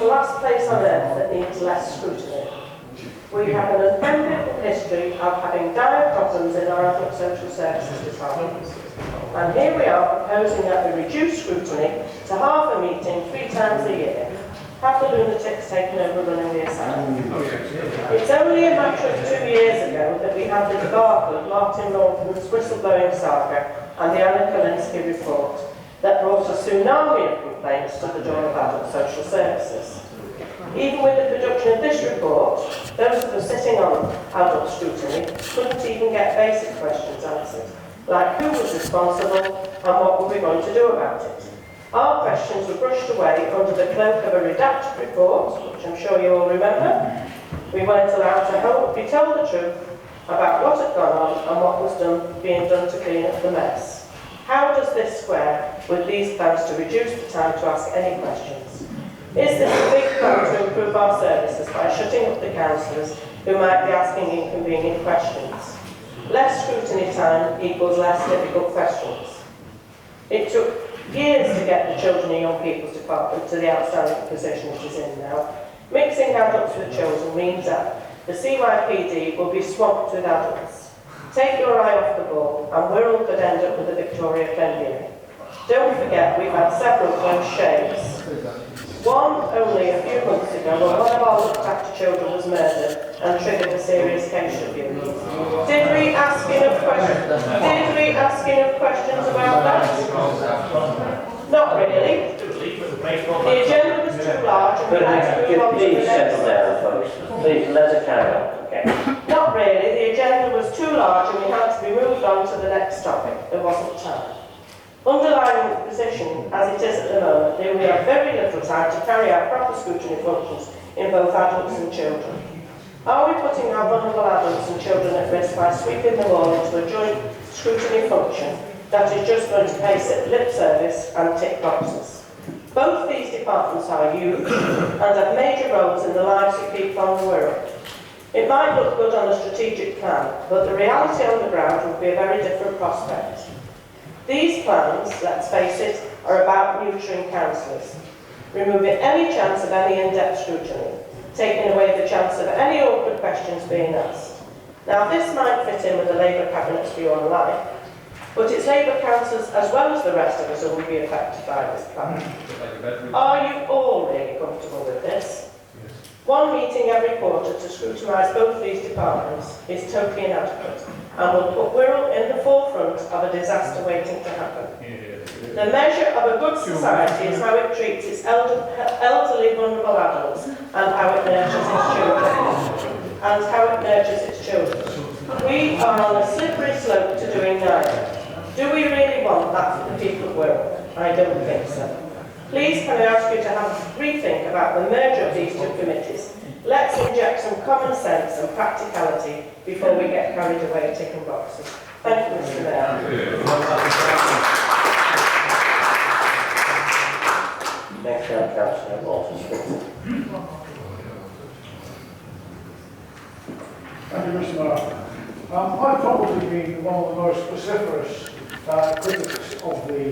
the last place on earth that needs less scrutiny. We have an unenviable history of having dire problems in our adult social services department. And here we are proposing that we reduce scrutiny to half a meeting 3 times a year. Have the lunatics taken over running the asylum? It's only a matter of 2 years ago that we had the debacle of Martin Norton's whistleblowing saga and the Anna Kalinske report that brought a tsunami of complaints to the door of adult social services. Even with the production of this report, those of us sitting on adult scrutiny couldn't even get basic questions answered, like who was responsible and what were we going to do about it. Our questions were brushed away under the cloak of a redacted report, which I'm sure you all remember. We weren't allowed to be told the truth about what had gone on and what was being done to clean up the mess. How does this square with these plans to reduce the time to ask any questions? Is this a big plan to improve our services by shutting up the councillors who might be asking inconvenient questions? Less scrutiny time equals less difficult questions. It took years to get the Children and Young People's Department to the outstanding position it is in now. Mixing adults with children means that the CYPD will be swamped with adults. Take your eye off the ball and Wirral could end up with a Victoria Fenvier. Don't forget we've had several close shaves. One only a few months ago when one of our looked after children was murdered and triggered a serious case review. Did we ask enough questions about that? Not really. The agenda was too large and we had to move on to the next. Please, let us carry on. Okay. Not really. The agenda was too large and we had to be moved on to the next topic. There wasn't time. Underlying the position as it is at the moment, we have very little time to carry out proper scrutiny functions in both adults and children. Are we putting our vulnerable adults and children at risk by sweeping them all into a joint scrutiny function that is just going to pay lip service and tick boxes? Both these departments are huge and have major roles in the lives of people on the Wirral. It might look good on a strategic plan, but the reality on the ground would be a very different prospect. These plans, let's face it, are about neutering councillors, removing any chance of any in-depth scrutiny, taking away the chance of any awkward questions being asked. Now this might fit in with the Labour Cabinet's view on life, but it's Labour councillors as well as the rest of us who will be affected by this plan. Are you all really comfortable with this? One meeting every quarter to scrutinise both these departments is totally inadequate and will put Wirral in the forefront of a disaster waiting to happen. The measure of a good society is how it treats its elderly vulnerable adults and how it nurtures its children. We are on a slippery slope to doing neither. Do we really want that for the people of Wirral? I don't think so. Please can I ask you to have a rethink about the merger of these two committees. Let's inject some common sense and practicality before we get carried away ticking boxes. Thank you, Mr. Mayor. Next round, Councillor Walton. Thank you, Mr. Mayor. I've probably been one of the most vociferous critics of the